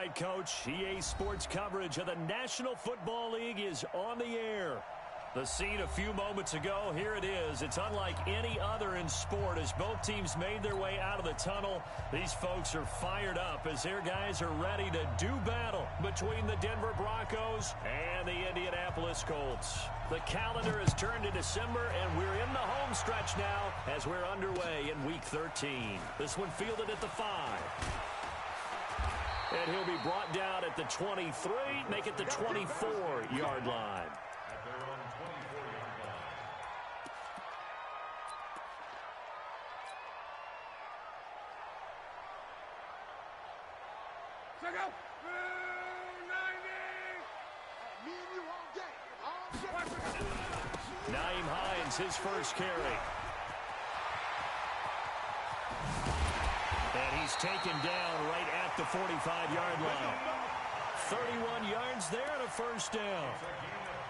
right, Coach. EA Sports coverage of the National Football League is on the air. The scene a few moments ago, here it is. It's unlike any other in sport as both teams made their way out of the tunnel. These folks are fired up as their guys are ready to do battle between the Denver Broncos and the Indianapolis Colts. The calendar has turned to December, and we're in the home stretch now as we're underway in Week 13. This one fielded at the 5. And he'll be brought down at the 23, make it the 24-yard line. Nyheim Hines, his first carry. And he's taken down right at the 45-yard line. 31 yards there and a first down.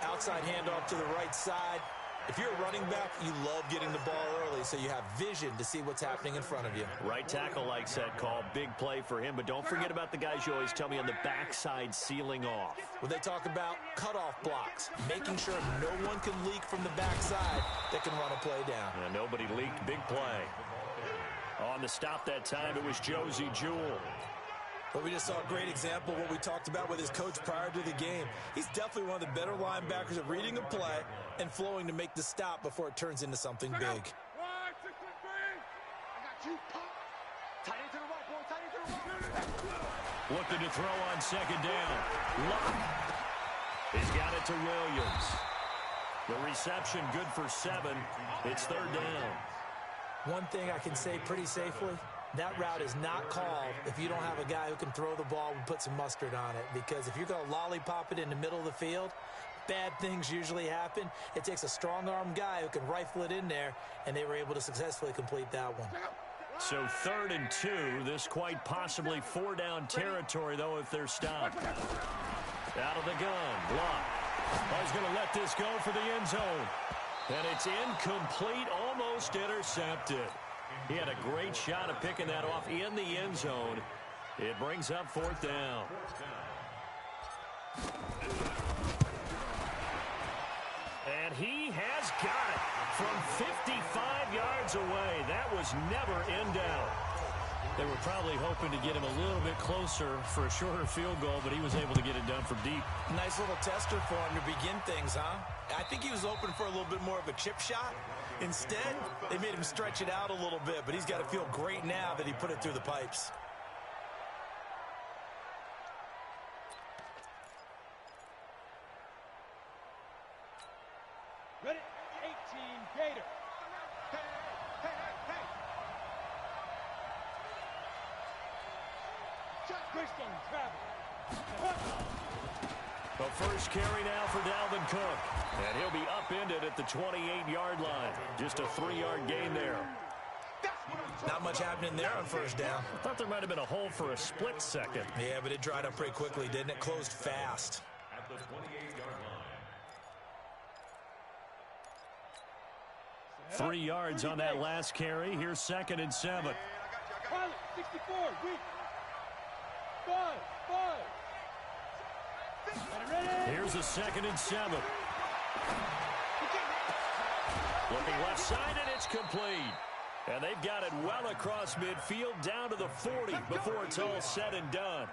Outside handoff to the right side. If you're a running back, you love getting the ball early so you have vision to see what's happening in front of you. Right tackle likes that call. Big play for him. But don't forget about the guys you always tell me on the backside sealing off. When they talk about cutoff blocks, making sure no one can leak from the backside that can run a play down. And nobody leaked. Big play. On the stop that time, it was Josey Jewell. But we just saw a great example of what we talked about with his coach prior to the game. He's definitely one of the better linebackers at reading a play and flowing to make the stop before it turns into something big. Looking to throw on second down. Luck. He's got it to Williams. The reception good for 7. It's third down. One thing I can say pretty safely, that route is not called if you don't have a guy who can throw the ball and put some mustard on it. Because if you're going to lollipop it in the middle of the field, bad things usually happen. It takes a strong-arm guy who can rifle it in there, and they were able to successfully complete that one. So 3rd and 2. This quite possibly 4-down territory, though, if they're stopped. Out of the gun. Luck. He's going to let this go for the end zone. And it's incomplete, almost intercepted. He had a great shot at picking that off in the end zone. It brings up 4th down. And he has got it from 55 yards away. That was never in doubt. They were probably hoping to get him a little bit closer for a shorter field goal, but he was able to get it done from deep. Nice little tester for him to begin things, huh? I think he was open for a little bit more of a chip shot. Instead, they made him stretch it out a little bit, but he's got to feel great now that he put it through the pipes. Ready? 18, Gator. Christian travel. The first carry now for Dalvin Cook. And he'll be upended at the 28-yard line. Just a 3-yard gain there. Not much happening there on first down. I thought there might have been a hole for a split second. Yeah, but it dried up pretty quickly, didn't it? Closed fast. At the 28-yard line. 3 yards on that last carry. Here's 2nd and 7. Pilot, 64, weak. 5. Here's a 2nd and 7. Looking left side, and it's complete. And they've got it well across midfield down to the 40 before it's all said and done.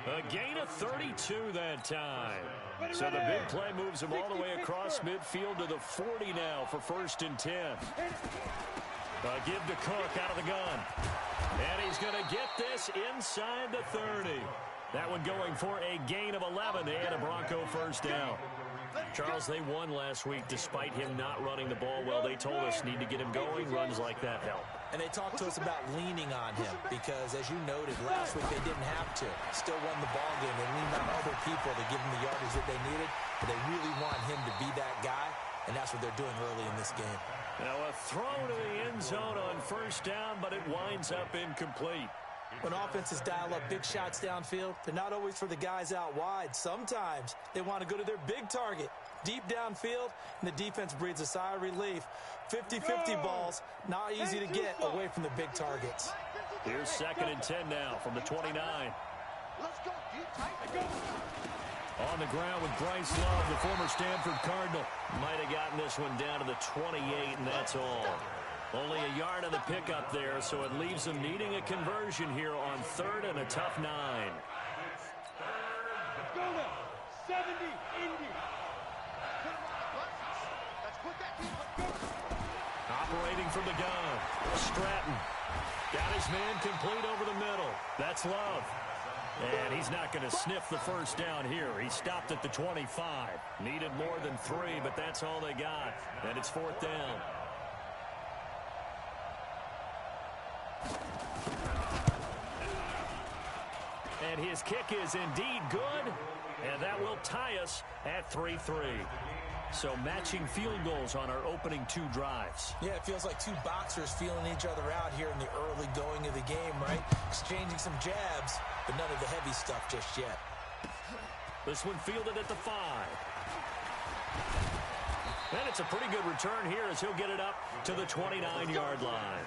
A gain of 32 that time. So the big play moves him all the way across midfield to the 40 now for 1st and 10. A give to Cook out of the gun. And he's going to get this inside the 30. That one going for a gain of 11 and a Bronco first down. Charles, they won last week despite him not running the ball well. They told us need to get him going. Runs like that help. And they talked to us about leaning on him because, as you noted, last week they didn't have to. Still won the ball game. They leaned on other people to give him the yardage that they needed. But they really want him to be that guy, and that's what they're doing early in this game. Now a throw to the end zone on first down, but it winds up incomplete. When offenses dial up big shots downfield, they're not always for the guys out wide. Sometimes they want to go to their big target, deep downfield, and the defense breathes a sigh of relief. 50-50 balls, not easy to get away from the big targets. Here's 2nd and 10 now from the 29. Let's go. On the ground with Bryce Love, the former Stanford Cardinal. Might have gotten this one down to the 28, and that's all. Only a yard on the pickup there, so it leaves them needing a conversion here on 3rd and a tough 9. Go now. 70, Indy. Operating from the gun. Stratton. Got his man complete over the middle. That's Love. And he's not going to sniff the first down here. He stopped at the 25. Needed more than 3, but that's all they got. And it's 4th down. And his kick is indeed good. And that will tie us at 3-3. So matching field goals on our opening 2 drives. Yeah, it feels like 2 boxers feeling each other out here in the early going of the game, right? Exchanging some jabs, but none of the heavy stuff just yet. This one fielded at the 5. And it's a pretty good return here as he'll get it up to the 29-yard line.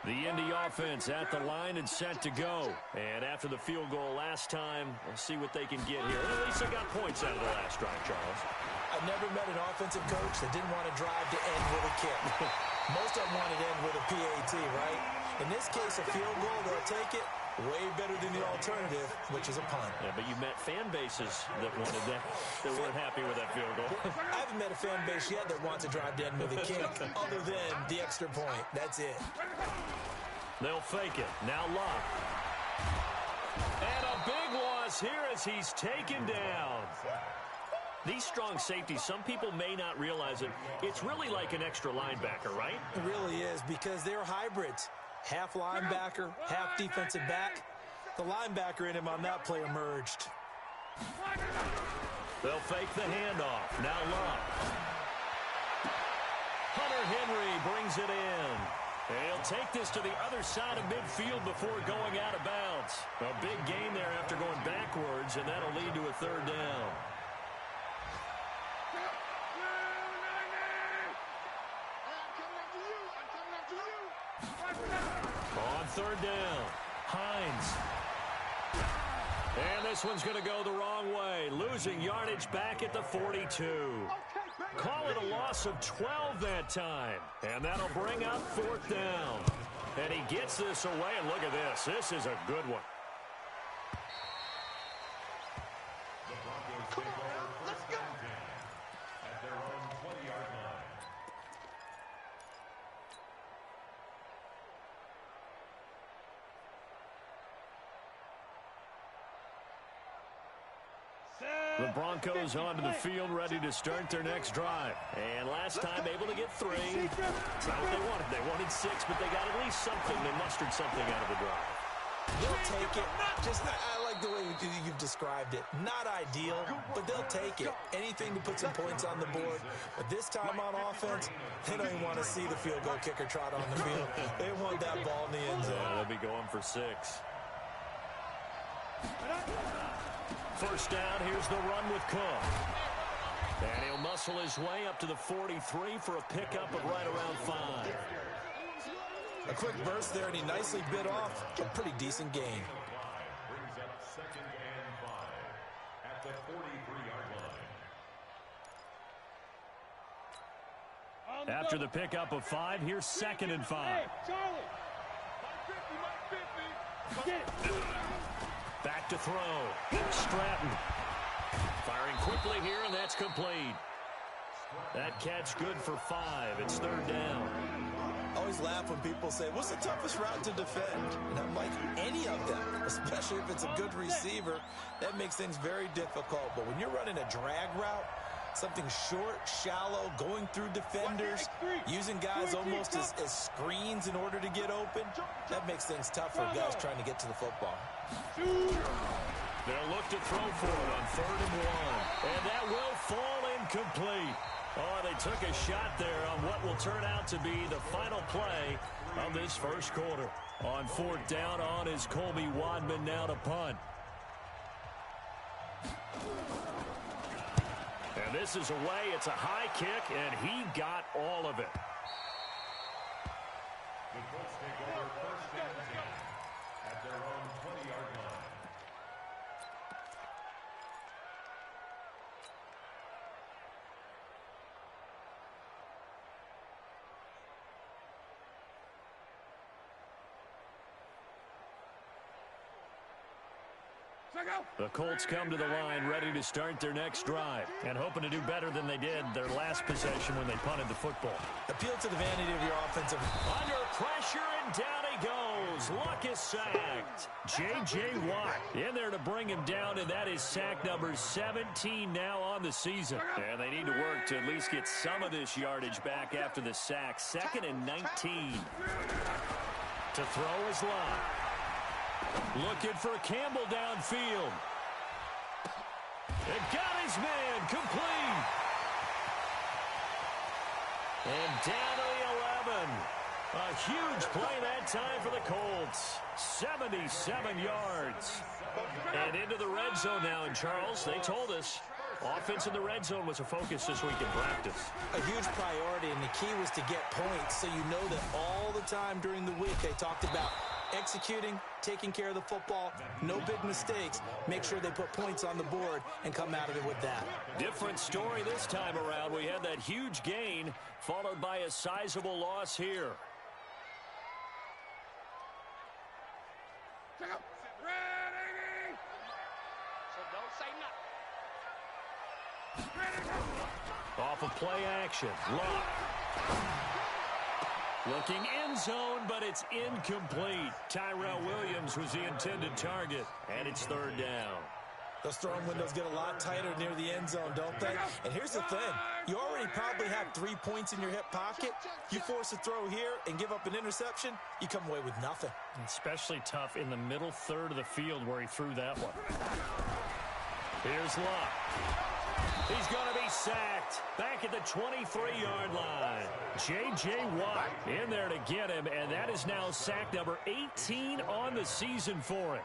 The Indy offense at the line and set to go. And after the field goal last time, we'll see what they can get here. At least they got points out of the last drive, Charles. I've never met an offensive coach that didn't want to drive to end with a kick. Most of them want to end with a PAT, right? In this case, a field goal, they'll take it. Way better than the alternative, which is a punt. Yeah, but you met fan bases that wanted that weren't happy with that field goal. I haven't met a fan base yet that wants to drive to end with a kick other than the extra point. That's it. They'll fake it. Now Love. And a big loss here as he's taken down. These strong safeties, some people may not realize it. It's really like an extra linebacker, right? It really is, because they're hybrids. Half linebacker, half defensive back. The linebacker in him on that play emerged. They'll fake the handoff. Now Love. Hunter Henry brings it in. And he'll take this to the other side of midfield before going out of bounds. A big gain there after going backwards, and that'll lead to a 3rd down. On 3rd down, Hines. And this one's going to go the wrong way. Losing yardage back at the 42. Call it a loss of 12 that time. And that'll bring up 4th down. And he gets this away, and look at this. This is a good one. The Broncos onto the field, ready to start their next drive. And last time, able to get 3. It's not what they wanted. They wanted 6, but they got at least something. They mustered something out of the drive. They'll take it. I like the way you've described it. Not ideal, but they'll take it. Anything to put some points on the board. But this time on offense, they don't even want to see the field goal kicker trot on the field. They want that ball in the end zone. They'll be going for 6. First down, here's the run with Cook. And he'll muscle his way up to the 43 for a pickup of right around 5. A quick burst there, and he nicely bit off a pretty decent gain. Brings up 2nd and 5 at the 43-yard line. After the pickup of 5, here's 2nd and 5. Hey, Charlie. Get it. Back to throw. Stratton. Firing quickly here, and that's complete. That catch good for 5. It's 3rd down. I always laugh when people say, what's the toughest route to defend? And I'm like, any of them, especially if it's a good receiver. That makes things very difficult. But when you're running a drag route, something short, shallow, going through defenders, using guys almost as screens in order to get open, that makes things tough for guys trying to get to the football. They'll look to throw for it on 3rd and 1. And that will fall incomplete. Oh, they took a shot there on what will turn out to be the final play of this first quarter. On 4th down, on is Colby Wadman now to punt. And this is away. It's a high kick, and he got all of it. The Colts take The Colts come to the line ready to start their next drive and hoping to do better than they did their last possession when they punted the football. Appeal to the vanity of your offensive. Under pressure, and down he goes. Luck is sacked. J.J. Watt in there to bring him down, and that is sack number 17 now on the season. And they need to work to at least get some of this yardage back after the sack. 2nd and 19. To throw is Lott. Looking for Campbell downfield. And got his man complete. And down to the 11. A huge play that time for the Colts. 77 yards. And into the red zone now. And Charles, they told us offense in the red zone was a focus this week in practice. A huge priority, and the key was to get points. So you know that all the time during the week they talked about executing, taking care of the football, no big mistakes, make sure they put points on the board and come out of it with that. Different story this time around. We had that huge gain followed by a sizable loss here. Off of play action. Lott. Looking end zone, but it's incomplete. Tyrell Williams was the intended target, and it's 3rd down. Those throwing windows get a lot tighter near the end zone, don't they? And here's the thing. You already probably have 3 points in your hip pocket. You force a throw here and give up an interception, you come away with nothing. Especially tough in the middle third of the field where he threw that one. Here's Lott. He's going to be sacked back at the 23-yard line. J.J. Watt in there to get him, and that is now sack number 18 on the season for him.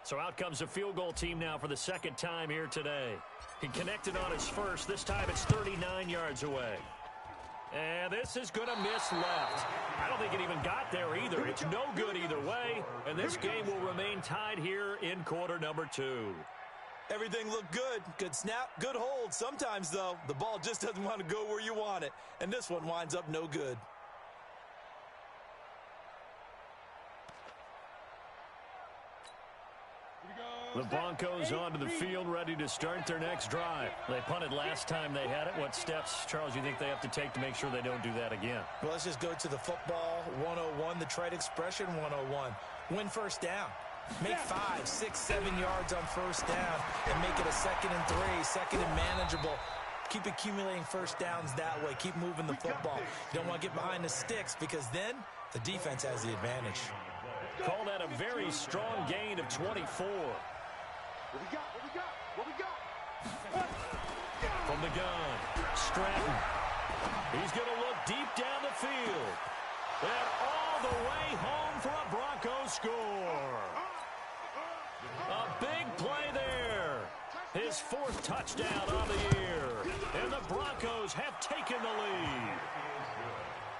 So out comes the field goal team now for the 2nd time here today. He connected on his first. This time it's 39 yards away. And this is going to miss left. I don't think it even got there either. It's no good either way. And this game will remain tied here in quarter number 2. Everything looked good. Good snap, good hold. Sometimes, though, the ball just doesn't want to go where you want it. And this one winds up no good. The Broncos onto the field, ready to start their next drive. They punted last time they had it. What steps, Charles, you think they have to take to make sure they don't do that again? Well, let's just go to the football 101, the trade expression 101. Win first down. Make 5, 6, 7 yards on first down and make it a 2nd and 3, 2nd and manageable. Keep accumulating first downs that way. Keep moving the football. You don't want to get behind the sticks because then the defense has the advantage. Call that a very strong gain of 24. What we got? From the gun, Stratton. He's going to look deep down the field. And all the way home for a Broncos score. A big play there. His 4th touchdown on the year. And the Broncos have taken the lead.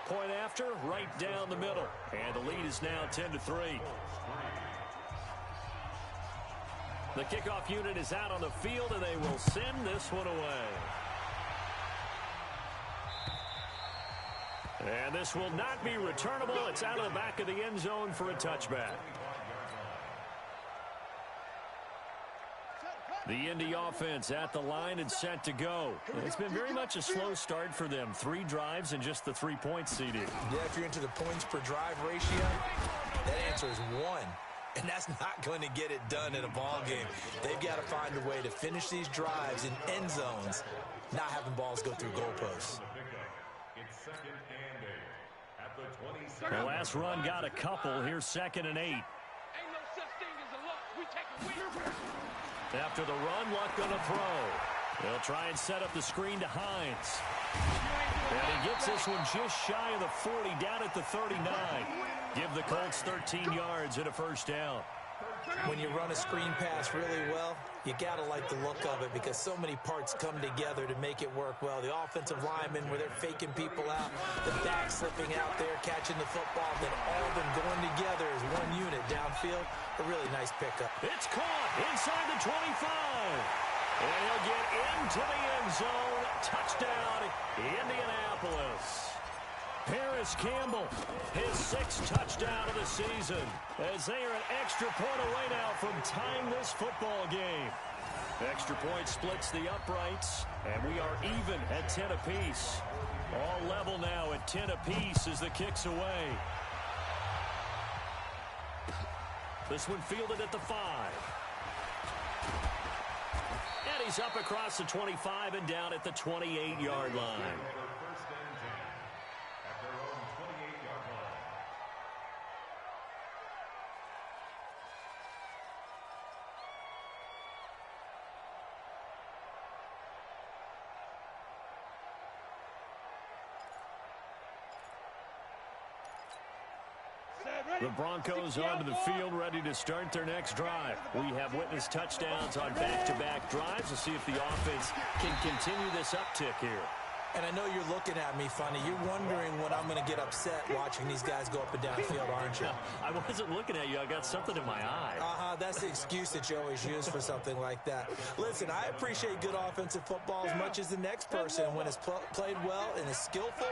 Point after, right down the middle. And the lead is now 10-3. The kickoff unit is out on the field, and they will send this one away. And this will not be returnable. It's out of the back of the end zone for a touchback. The Indy offense at the line and set to go. It's been very much a slow start for them. 3 drives and just the 3 points seeded. Yeah, if you're into the points per drive ratio, that answer is 1. And that's not going to get it done in a ball game. They've got to find a way to finish these drives in end zones, not having balls go through goalposts. The last run got a couple. Here's 2nd and 8. Ain't no such thing as a luck. We take a win. After the run, Luck going to throw. They'll try and set up the screen to Hines. And he gets this one just shy of the 40, down at the 39. Give the Colts 13 yards and a first down. When you run a screen pass really well, you got to like the look of it because so many parts come together to make it work well. The offensive linemen, where they're faking people out, the back slipping out there, catching the football, then all of them going together as one unit downfield. A really nice pickup. It's caught inside the 25. And he'll get into the end zone. Touchdown, Indianapolis. Paris Campbell, his 6th touchdown of the season, as they are an extra point away now from tying this football game. Extra point splits the uprights, and we are even at 10 apiece. All level now at 10 apiece as the kick's away. This one fielded at the 5. And he's up across the 25 and down at the 28-yard line. The Broncos onto the field, ready to start their next drive. We have witnessed touchdowns on back-to-back drives. We'll see if the offense can continue this uptick here. And I know you're looking at me funny. You're wondering when I'm going to get upset watching these guys go up and down the field, aren't you? I wasn't looking at you. I got something in my eye. That's the excuse that you always use for something like that. Listen, I appreciate good offensive football as much as the next person. When it's played well and is skillful,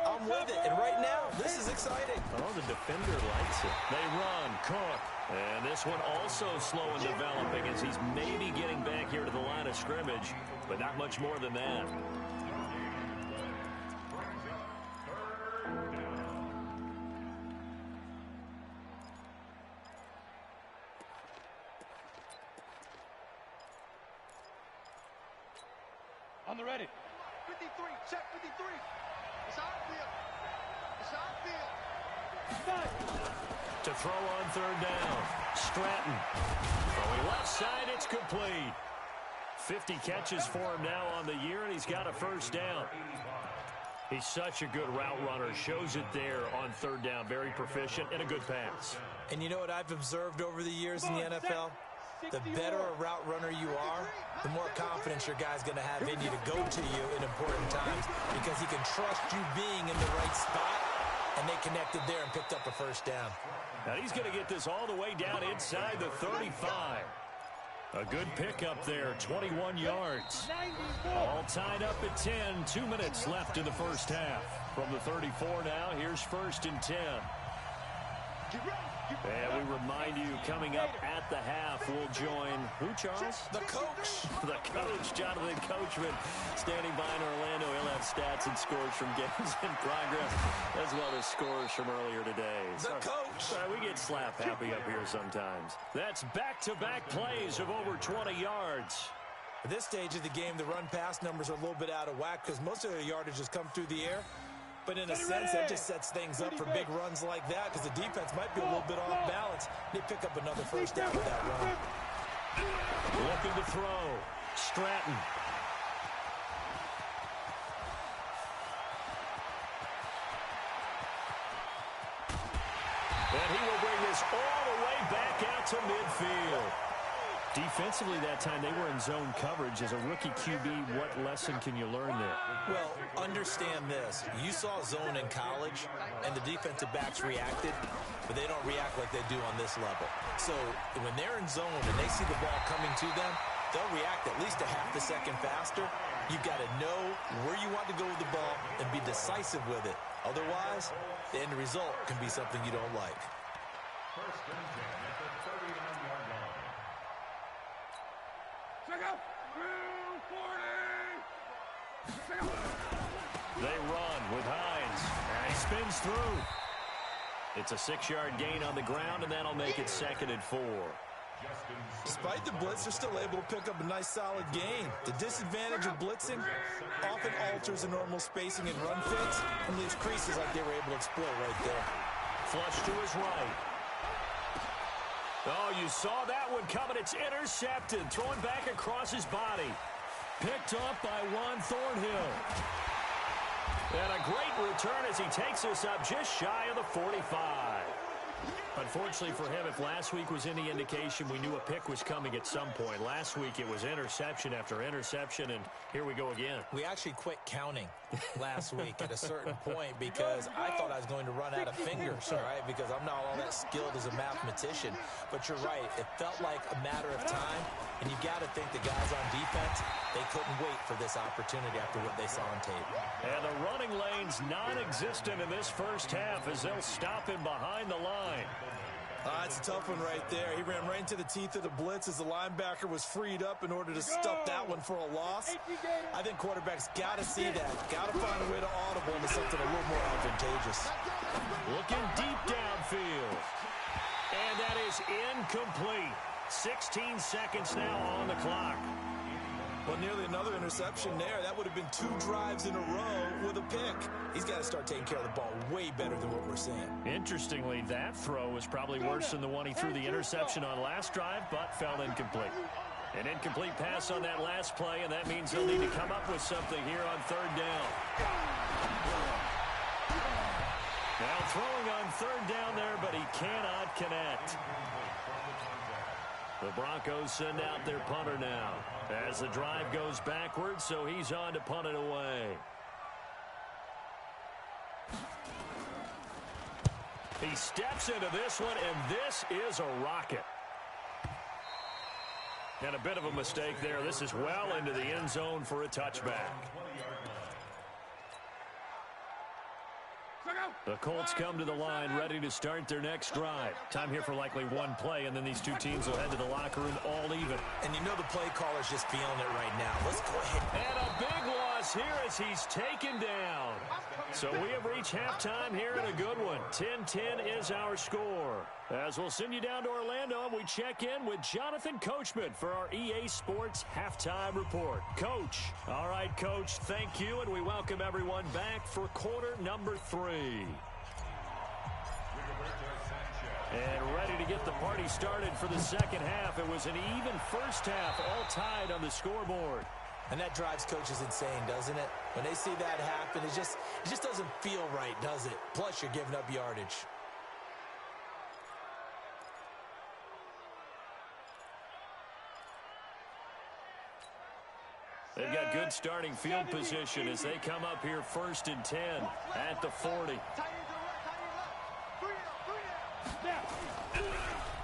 I'm with it. And right now, this is exciting. Oh, the defender likes it. They run. Cook. And this one also slow in developing as he's maybe getting back here to the line of scrimmage, but not much more than that. On the ready. 53, check 53. It's outfield. It's outfield. To throw on 3rd down. Stratton. Throwing left side, it's complete. 50 catches for him now on the year, and he's got a 1st down. He's such a good route runner. Shows it there on 3rd down. Very proficient and a good pass. And you know what I've observed over the years in the NFL? The better a route runner you are, the more confidence your guy's going to have in you to go to you in important times because he can trust you being in the right spot, and they connected there and picked up a 1st down. Now he's going to get this all the way down inside the 35. A good pickup there, 21 yards. All tied up at 10, 2 minutes left in the 1st half. From the 34 now, here's 1st and 10. And we remind you, coming up at the half, we'll join who, Charles? The coach. The coach, Jonathan Coachman, standing by in Orlando. He'll have stats and scores from games in progress, as well as scores from earlier today. The coach. Sorry, we get slap happy up here sometimes. That's back-to-back plays of over 20 yards. At this stage of the game, the run-pass numbers are a little bit out of whack because most of their yardage has come through the air. But in a sense, that just sets things up for big runs like that because the defense might be a little bit off balance. They pick up another 1st down with that run. Looking to throw. Stratton. And he will bring this all the way back out to midfield. Defensively that time, they were in zone coverage. As a rookie QB, what lesson can you learn there? Well, understand this. You saw zone in college, and the defensive backs reacted, but they don't react like they do on this level. So when they're in zone and they see the ball coming to them, they'll react at least a half a second faster. You've got to know where you want to go with the ball and be decisive with it. Otherwise, the end result can be something you don't like. 1st and 10 at the 39-yard line. They run with Hines, and he spins through. It's a 6-yard gain on the ground, and that'll make it 2nd and 4. Despite the blitz, they're still able to pick up a nice solid gain. The disadvantage of blitzing often alters the normal spacing and run fits and leaves creases like they were able to exploit right there. Flush to his right. Oh, you saw that one coming. It's intercepted. Throwing back across his body. Picked up by Juan Thornhill. And a great return as he takes us up just shy of the 45. Unfortunately for him, if last week was any indication, we knew a pick was coming at some point. Last week it was interception after interception, and here we go again. We actually quit counting last week at a certain point because I thought I was going to run out of fingers, right? Because I'm not all that skilled as a mathematician. But you're right. It felt like a matter of time, and you got to think the guys on defense, they couldn't wait for this opportunity after what they saw on tape. And the running lane's non-existent in this first half as they'll stop him behind the line. It's a tough one right there. He ran right into the teeth of the blitz as the linebacker was freed up in order to stuff that one for a loss. I think quarterbacks got to see that. Got to find a way to audible into something a little more advantageous. Looking deep downfield. And that is incomplete. 16 seconds now on the clock. Well, nearly another interception there. That would have been 2 drives in a row with a pick. He's got to start taking care of the ball way better than what we're seeing. Interestingly, that throw was probably worse than the one he threw the interception on last drive, but fell incomplete. An incomplete pass on that last play, and that means he'll need to come up with something here on third down. Now throwing on third down there, but he cannot connect. The Broncos send out their punter now as the drive goes backwards, so he's on to punt it away. He steps into this one, and this is a rocket. And a bit of a mistake there. This is well into the end zone for a touchback. The Colts come to the line ready to start their next drive. Time here for likely one play, and then these two teams will head to the locker room all even. And you know the play caller's just feeling it right now. Let's go ahead. And a big loss here as he's taken down. So we have reached halftime here in a good one. 10-10 is our score. As we'll send you down to Orlando, we check in with Jonathan Coachman for our EA Sports Halftime Report. Coach. All right, Coach, thank you, and we welcome everyone back for quarter number 3. And ready to get the party started for the second half. It was an even first half, all tied on the scoreboard. And that drives coaches insane, doesn't it? When they see that happen, it just doesn't feel right, does it? Plus, you're giving up yardage. They've got good starting field position as they come up here 1st and 10 at the 40.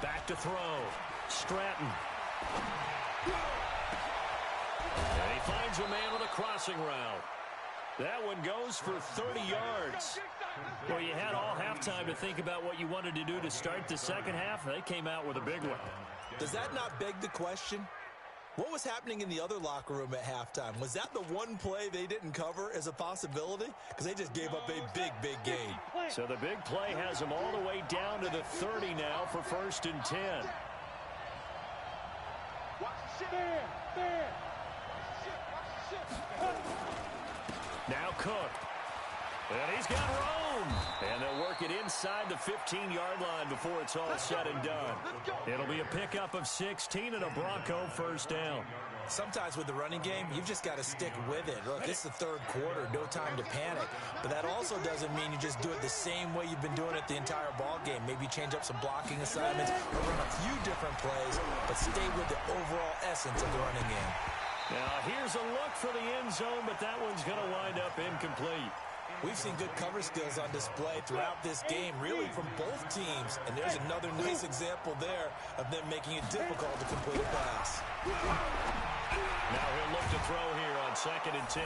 Back to throw. Stratton. And he finds a man with a crossing route. That one goes for 30 yards. Well, you had all halftime to think about what you wanted to do to start the second half. They came out with a big one. Does that not beg the question? What was happening in the other locker room at halftime? Was that the one play they didn't cover as a possibility? Because they just gave up a big, big gain. So the big play has them all the way down to the 30 now for 1st and 10. Now Cook. And he's got room. And they'll work it inside the 15-yard line before it's all said and done. It'll be a pickup of 16 and a Bronco first down. Sometimes with the running game, you've just got to stick with it. Look, it's the third quarter, no time to panic. But that also doesn't mean you just do it the same way you've been doing it the entire ball game. Maybe change up some blocking assignments or run a few different plays, but stay with the overall essence of the running game. Now, here's a look for the end zone, but that one's going to wind up incomplete. We've seen good cover skills on display throughout this game, really from both teams. And there's another nice example there of them making it difficult to complete a pass. Now he'll look to throw here on 2nd and 10.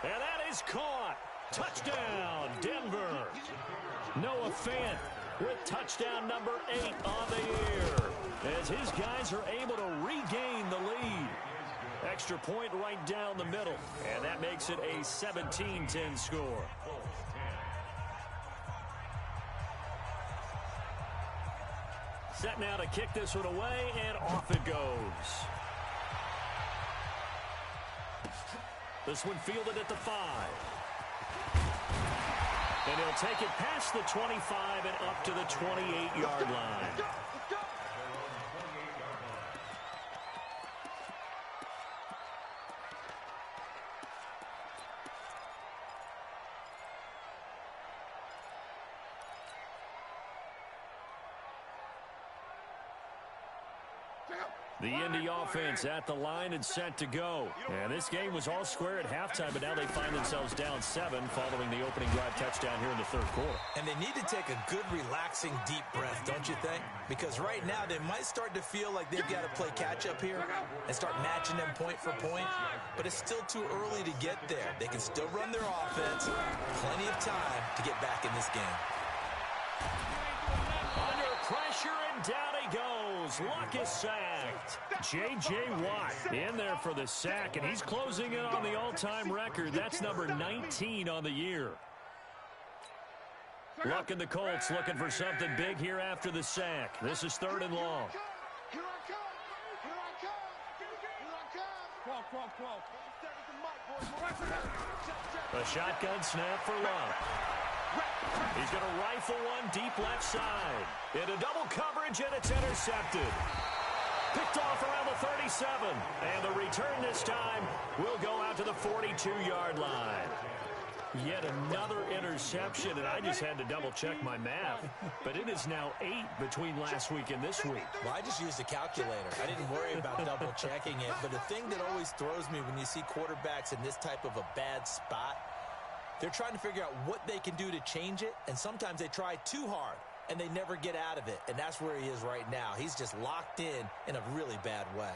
And that is caught. Touchdown, Denver. Noah Fant with touchdown number 8 on the year as his guys are able to regain the lead. Extra point right down the middle, and that makes it a 17-10 score. Set now to kick this one away, and off it goes. This one fielded at the 5. And he'll take it past the 25 and up to the 28-yard line. The Indy offense at the line and set to go. And this game was all square at halftime, but now they find themselves down 7 following the opening drive touchdown here in the third quarter. And they need to take a good, relaxing, deep breath, don't you think? Because right now they might start to feel like they've got to play catch-up here and start matching them point for point. But it's still too early to get there. They can still run their offense. Plenty of time to get back in this game. Under pressure, and down he goes. Luck is sacked. J.J. Watt in there for the sack, and he's closing in on the all-time record. That's number 19 on the year. Luck and the Colts looking for something big here after the sack. This is 3rd and long. Here I come. Here I come. Here I come. A shotgun snap for Luck. He's going to rifle one deep left side. Into double coverage, and it's intercepted. Picked off around the 37. And the return this time will go out to the 42-yard line. Yet another interception, and I just had to double-check my math. But it is now 8 between last week and this week. Well, I just used a calculator. I didn't worry about double-checking it. But the thing that always throws me when you see quarterbacks in this type of a bad spot, they're trying to figure out what they can do to change it, and sometimes they try too hard, and they never get out of it. And that's where he is right now. He's just locked in a really bad way.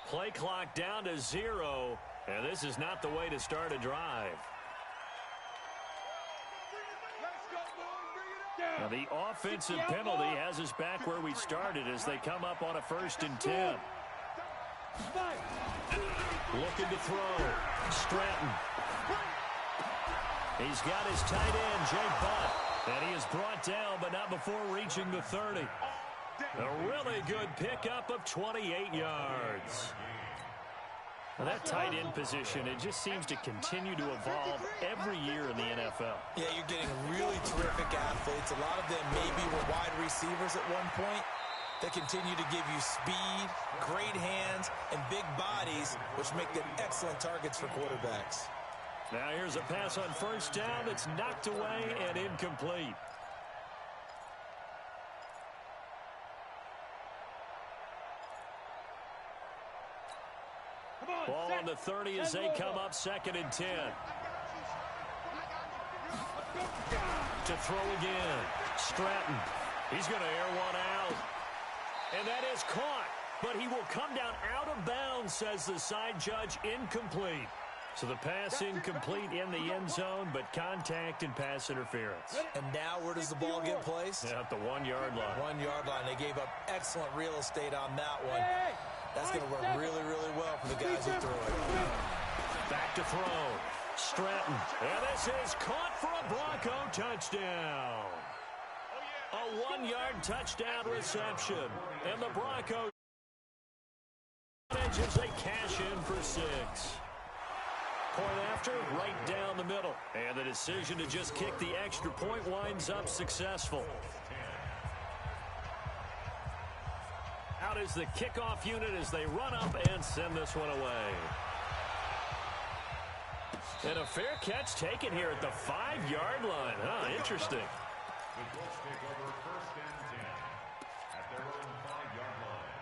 Play clock down to 0, and this is not the way to start a drive. Now the offensive penalty has us back where we started as they come up on a 1st and 10. Looking to throw. Stratton. He's got his tight end, Jake Butt, and he is brought down, but not before reaching the 30. A really good pickup of 28 yards. Now that tight end position, it just seems to continue to evolve every year in the NFL. Yeah, you're getting really terrific athletes. A lot of them maybe were wide receivers at one point. They continue to give you speed, great hands, and big bodies, which make them excellent targets for quarterbacks. Now here's a pass on 1st down that's knocked away and incomplete. Ball on the 30 as they come up 2nd and 10. To throw again. Stratton. He's going to air one out. And that is caught. But he will come down out of bounds, says the side judge. Incomplete. So the pass incomplete in the end zone, but contact and pass interference. And now where does the ball get placed? At the 1-yard line. 1-yard line. They gave up excellent real estate on that one. That's going to work really, really well for the guys who threw it. Back to throw. Stratton. And this is caught for a Bronco touchdown. A 1-yard touchdown reception. And the Broncos as they cash in for 6. Point after, right down the middle. And the decision to just kick the extra point winds up successful. Out is the kickoff unit as they run up and send this one away. And a fair catch taken here at the 5-yard line. Interesting. The Colts take over 1st and 10 at their own 5-yard line.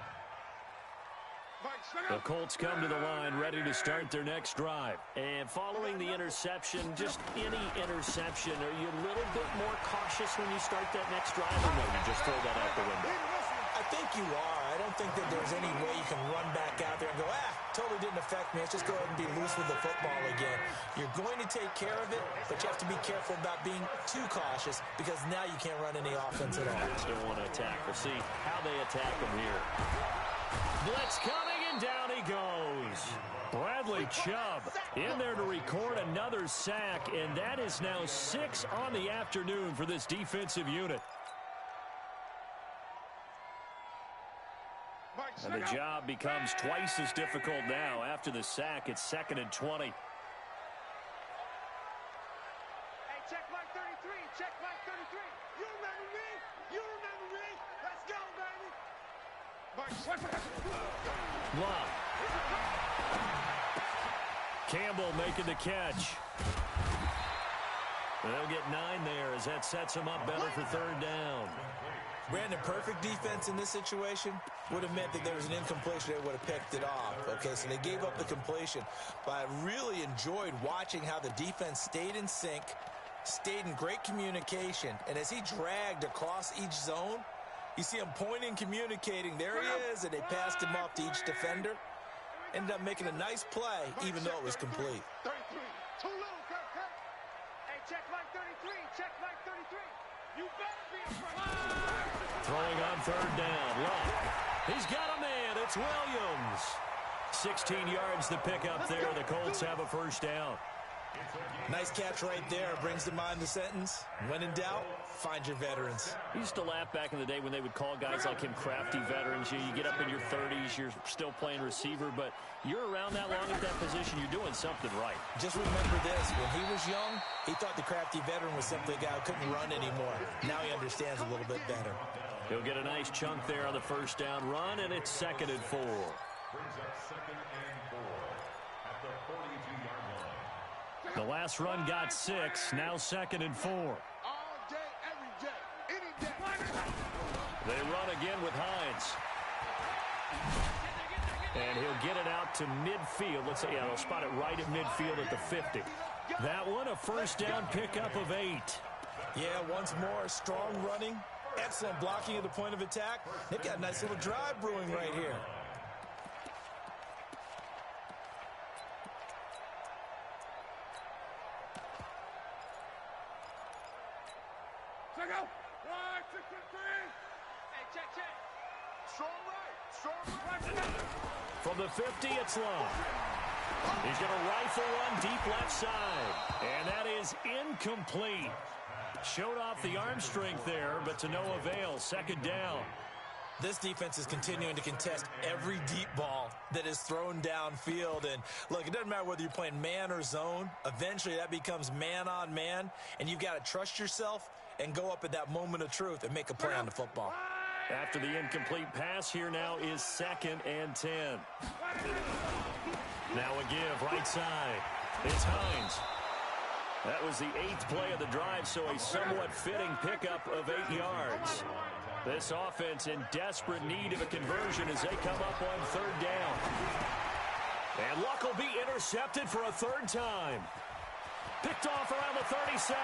The Colts come to the line ready to start their next drive. And following the interception, just any interception, are you a little bit more cautious when you start that next drive, or no, you just throw that out the window? I think you are. I don't think that there's any way you can run back out there and go, totally didn't affect me. Let's just go ahead and be loose with the football again. You're going to take care of it, but you have to be careful about being too cautious because now you can't run any offense at all. Still want to attack. We'll see how they attack them here. Blitz coming, and down he goes. Bradley Chubb in there to record another sack, and that is now 6 on the afternoon for this defensive unit. And the job becomes twice as difficult now. After the sack, it's 2nd and 20. Hey, check mark 33. Check mark 33. You remember me? You remember me? Let's go, baby. Block. Campbell making the catch. They'll get 9 there as that sets them up better for third down. Brandon, perfect defense in this situation would have meant that there was an incompletion. They would have picked it off. Okay, so they gave up the completion. But I really enjoyed watching how the defense stayed in sync, stayed in great communication, and as he dragged across each zone, you see him pointing, communicating. There he is, and they passed him off to each defender. Ended up making a nice play, even though it was complete. 33. Too little, Kirk. Hey, check Mike 33. Check Mike 33. You better be afraid. Throwing on third down. Love. He's got a man. It's Williams. 16 yards to pick up there. The Colts have a first down. Nice catch right there. Brings to mind the sentence, when in doubt, find your veterans. I used to laugh back in the day when they would call guys like him crafty veterans. You get up in your 30s, you're still playing receiver, but you're around that long at that position, you're doing something right. Just remember this, when he was young, he thought the crafty veteran was simply a guy who couldn't run anymore. Now he understands a little bit better. He'll get a nice chunk there on the first down run, and it's 2nd and 4. Brings up 2nd and 4 at the 42-yard line. The last run got 6, now 2nd and 4. All day, every day, any day. They run again with Hines. And he'll get it out to midfield. Let's say, yeah, they'll spot it right at midfield at the 50. That one, a first down pickup of 8. Yeah, once more, strong running, excellent blocking at the point of attack. They've got a nice little drive brewing right here. Check out. 1, 2, 3. Hey, check. Strong right. Strong right. From the 50, it's Love. He's going to rifle one deep left side. And that is incomplete. Showed off the arm strength there, but to no avail. 2nd down. This defense is continuing to contest every deep ball that is thrown downfield. And look, it doesn't matter whether you're playing man or zone. Eventually, that becomes man on man. And you've got to trust yourself and go up at that moment of truth and make a play on the football. After the incomplete pass, here now is 2nd and 10. Now a give, right side. It's Hines. That was the 8th play of the drive, so a somewhat fitting pickup of 8 yards. This offense in desperate need of a conversion as they come up on 3rd down. And Luck will be intercepted for a 3rd time. Picked off around the 37.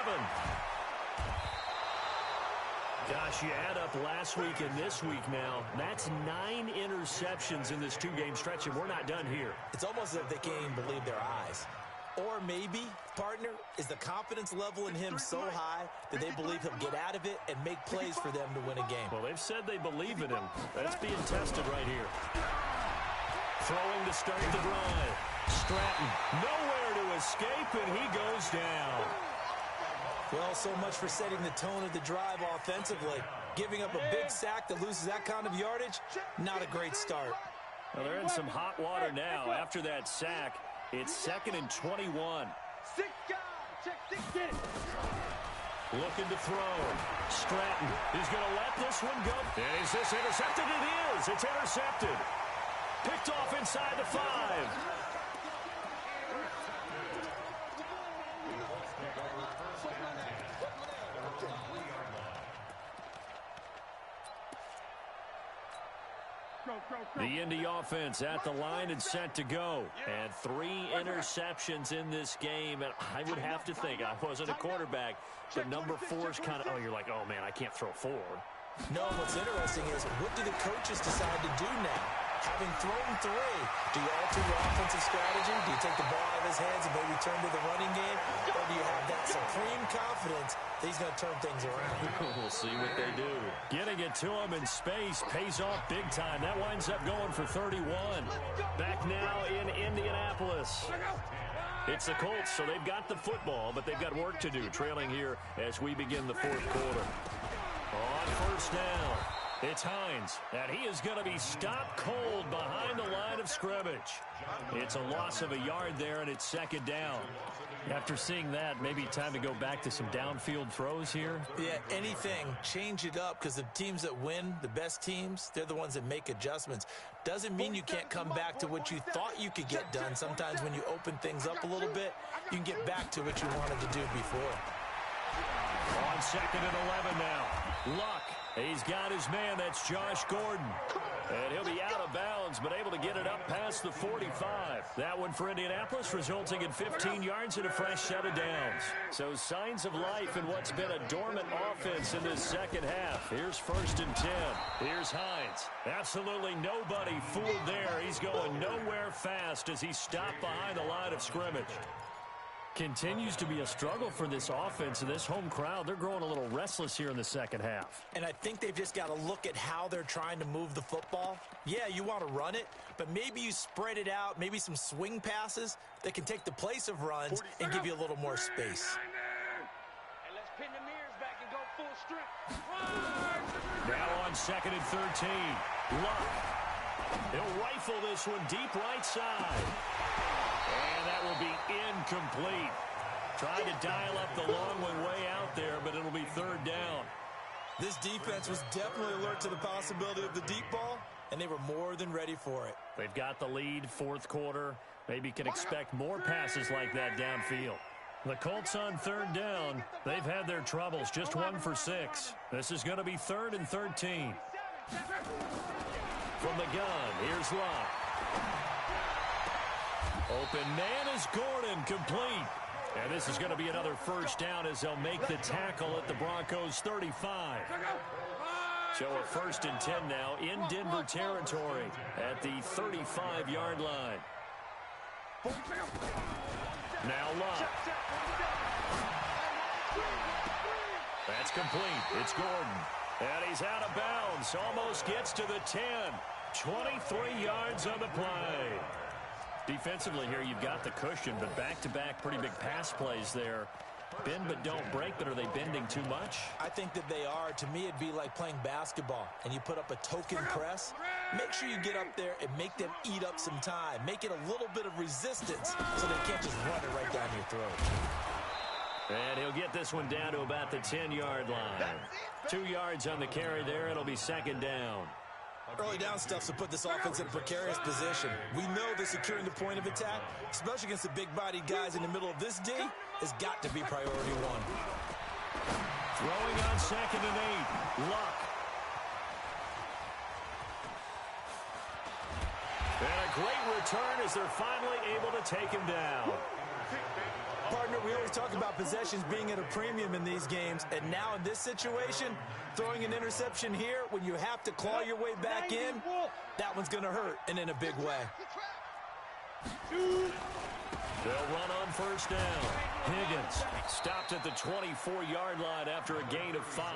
Gosh, you add up last week and this week now. That's 9 interceptions in this 2-game stretch, and we're not done here. It's almost as if they can't even believe their eyes. Or maybe, partner, is the confidence level in him so high that they believe he'll get out of it and make plays for them to win a game. Well, they've said they believe in him. That's being tested right here. Throwing to start the drive. Stratton, nowhere to escape, and he goes down. Well, so much for setting the tone of the drive offensively. Giving up a big sack that loses that kind of yardage, not a great start. Well, they're in some hot water now. After that sack, it's 2nd and 21. 6 guys. Check 6 in. Looking to throw. Stratton is going to let this one go. Is this intercepted? It is. It's intercepted. Picked off inside the 5. The Indy offense at the line and set to go. And 3 interceptions in this game. And I would have to think, I wasn't a quarterback, but number 4's kind of, you're like, oh, man, I can't throw 4. No, what's interesting is, what do the coaches decide to do now? Having thrown 3, do you alter your offensive strategy? Do you take the ball out of his hands and maybe turn to the running game? Or do you have that supreme confidence that he's going to turn things around? We'll see what they do. Getting it to him in space pays off big time. That winds up going for 31. Back now in Indianapolis. It's the Colts, so they've got the football, but they've got work to do, trailing here as we begin the 4th quarter. On 1st down, It's Hines, and he is going to be stopped cold behind the line of scrimmage. It's a loss of a yard there, and it's second down. After seeing that, maybe time to go back to some downfield throws here. Yeah, anything. Change it up, because the teams that win, the best teams, they're the ones that make adjustments. Doesn't mean you can't come back to what you thought you could get done. Sometimes when you open things up a little bit, you can get back to what you wanted to do before. On second and 11 now. Luck. He's got his man. That's Josh Gordon. And he'll be out of bounds, but able to get it up past the 45. That one for Indianapolis, resulting in 15 yards and a fresh set of downs. So signs of life in what's been a dormant offense in this second half. Here's first and 10. Here's Hines. Absolutely nobody fooled there. He's going nowhere fast as he's stopped behind the line of scrimmage. Continues to be a struggle for this offense and this home crowd. They're growing a little restless here in the second half. And I think they've just got to look at how they're trying to move the football. Yeah, you want to run it, but maybe you spread it out, maybe some swing passes that can take the place of runs and give you a little more space. And let's pin the mirrors back and go full strength. Now on second and 13. Luck. He'll rifle this one deep right side. And that will be incomplete. Tried to dial up the long one way out there, but it'll be third down. This defense was definitely alert to the possibility of the deep ball, and they were more than ready for it. They've got the lead, fourth quarter. Maybe can expect more passes like that downfield. The Colts on third down. They've had their troubles, just 1 for 6. This is going to be third and 13. From the gun, here's Luck. Open man is Gordon, complete. And this is going to be another first down as they'll make the tackle at the Broncos 35. So a first and 10 now in Denver territory at the 35-yard line. Now Luck. That's complete. It's Gordon. And he's out of bounds. Almost gets to the 10. 23 yards on the play. Defensively here, you've got the cushion, but back-to-back pretty big pass plays there. Bend but don't break, but are they bending too much? I think that they are. To me, it'd be like playing basketball, and you put up a token press. Make sure you get up there and make them eat up some time. Make it a little bit of resistance so they can't just run it right down your throat. And he'll get this one down to about the 10-yard line. 2 yards on the carry there. It'll be second down. Early down stuff to put this offense in a precarious position. We know that securing the point of attack, especially against the big-bodied guys in the middle of this D, has got to be priority one. Throwing on second and 8. Luck. And a great return as they're finally able to take him down. Partner, we always talk about possessions being at a premium in these games, and now in this situation, throwing an interception here when you have to claw your way back in, that one's going to hurt, and in a big way. They'll run on first down. Higgins stopped at the 24-yard line after a gain of 5.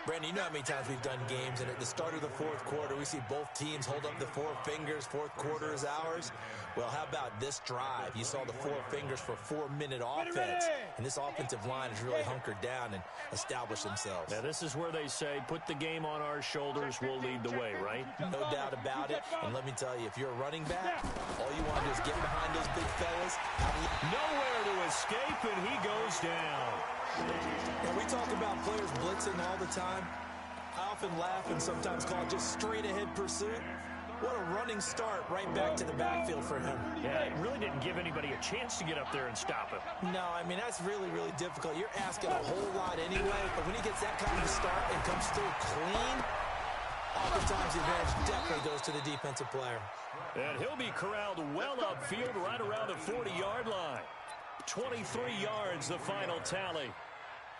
Brandon, you know how many times we've done games, and at the start of the fourth quarter, we see both teams hold up the 4 fingers. Fourth quarter is ours. Well, how about this drive? You saw the 4 fingers for 4-minute offense, and this offensive line has really hunkered down and established themselves. Now, this is where they say, put the game on our shoulders, we'll lead the way, right? No doubt about it, and let me tell you, if you're a running back, all you want to do is get behind those big fellas. Nowhere to escape, and he goes down. And we talk about players blitzing all the time. I often laugh and sometimes call it just straight-ahead pursuit. What a running start right back to the backfield for him. Yeah, it really didn't give anybody a chance to get up there and stop him. No, I mean, that's really, really difficult. You're asking a whole lot anyway, but when he gets that kind of start and comes through clean, oftentimes the advantage definitely goes to the defensive player. And he'll be corralled well upfield right around the 40-yard line. 23 yards, the final tally.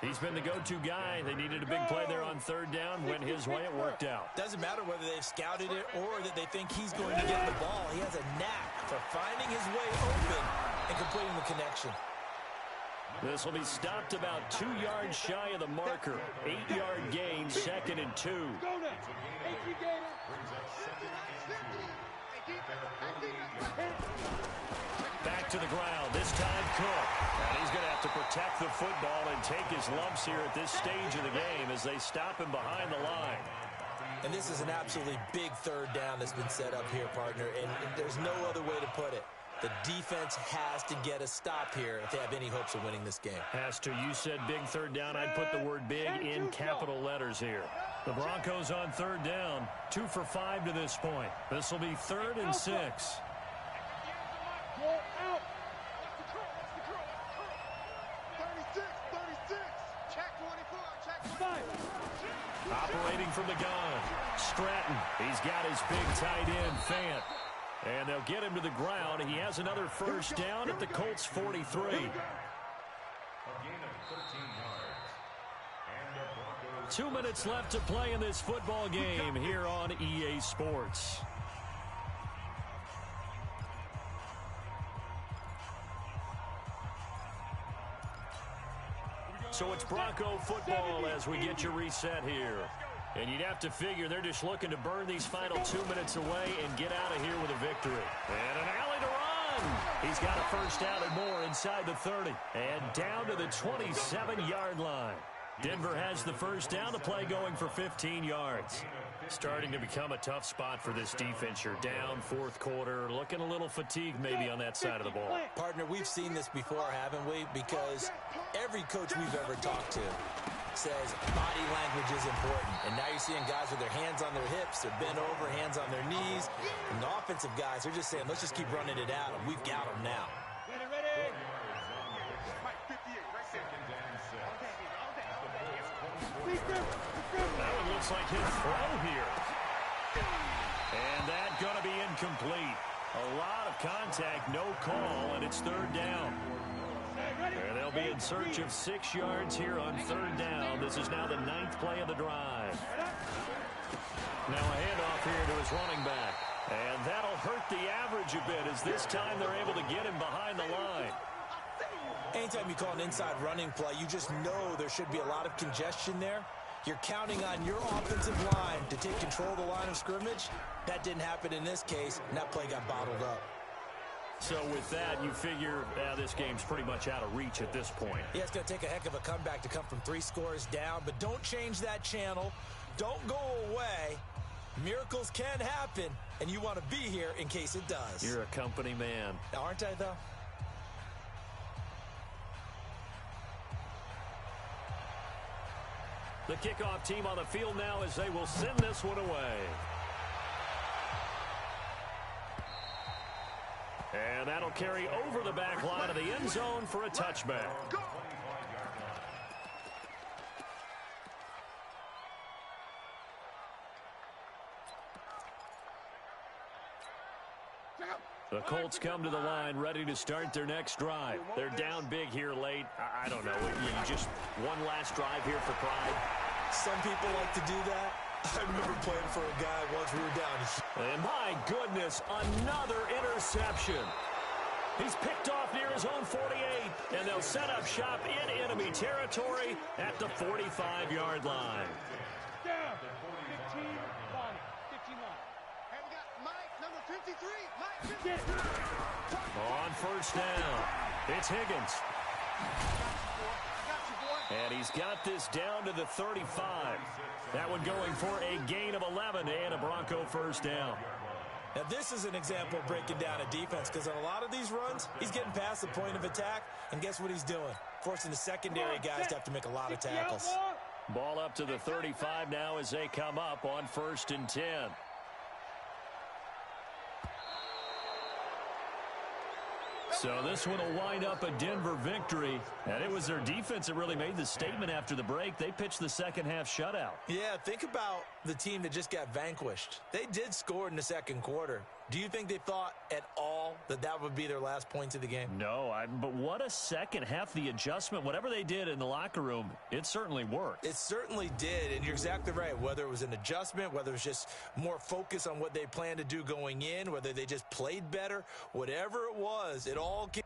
He's been the go-to guy. They needed a big play there on third down. Went his way, it worked out. Doesn't matter whether they've scouted it or that they think he's going to get the ball. He has a knack for finding his way open and completing the connection. This will be stopped about 2 yards shy of the marker. 8-yard gain, second and 2. Back to the ground. This time Cook. And he's going to have to protect the football and take his lumps here at this stage of the game as they stop him behind the line. And this is an absolutely big third down that's been set up here, partner, and there's no other way to put it. The defense has to get a stop here if they have any hopes of winning this game. Has to. You said big third down. I'd put the word big in capital letters here. The Broncos on third down. 2 for 5 to this point. This will be 3rd and 6. Go out. 36. Check 24. Check 25. Operating from the gun. Stratton. He's got his big tight end, Fant. And they'll get him to the ground. He has another first down at the Colts 43. A gain of 13 yards. And the Broncos 2 minutes left to play in this football game here on EA Sports. So it's Bronco football as we get you reset here. And you'd have to figure they're just looking to burn these final 2 minutes away and get out of here with a victory. And an alley to run. He's got a first down and more inside the 30. And down to the 27-yard line. Denver has the first down, the play going for 15 yards. Starting to become a tough spot for this defense. You're down fourth quarter, looking a little fatigued maybe on that side of the ball. Partner, we've seen this before, haven't we? Because every coach we've ever talked to says body language is important. And now you're seeing guys with their hands on their hips, they're bent over, hands on their knees. And the offensive guys, they're just saying, let's just keep running it out, and we've got them now. Ready. Mike, 58, right there. That one looks like his throw here. And that going to be incomplete. A lot of contact, no call, and it's third down. And they'll be in search of 6 yards here on third down. This is now the 9th play of the drive. Now a handoff here to his running back. And that'll hurt the average a bit as this time they're able to get him behind the line. Anytime you call an inside running play, you just know there should be a lot of congestion there. You're counting on your offensive line to take control of the line of scrimmage. That didn't happen in this case, and that play got bottled up. So with that, you figure this game's pretty much out of reach at this point. Yeah, it's going to take a heck of a comeback to come from 3 scores down, but don't change that channel. Don't go away. Miracles can happen, and you want to be here in case it does. You're a company man. Aren't I, though? The kickoff team on the field now as they will send this one away. And that'll carry over the back line of the end zone for a touchback. The Colts come to the line ready to start their next drive. They're down big here late. I don't know. Just one last drive here for pride. Some people like to do that. I remember playing for a guy once we were down. And my goodness, another interception. He's picked off near his own 48, and they'll set up shop in enemy territory at the 45-yard line. Down. 15 line. 15 line. Hey, we got Mike, number 53. Mike, Get it. On first down, it's Higgins. And he's got this down to the 35. That one going for a gain of 11 and a Bronco first down. Now, this is an example of breaking down a defense because on a lot of these runs, he's getting past the point of attack, and guess what he's doing? Forcing the secondary guys to have to make a lot of tackles. Ball up to the 35 now as they come up on 1st and 10. So this one will wind up a Denver victory, and it was their defense that really made the statement after the break. They pitched the second half shutout. Yeah, think about the team that just got vanquished. They did score in the second quarter. Do you think they thought at all that that would be their last points of the game? No, but what a second half. The adjustment, whatever they did in the locker room, it certainly worked. It certainly did, and you're exactly right. Whether it was an adjustment, whether it was just more focus on what they planned to do going in, whether they just played better, whatever it was, it all came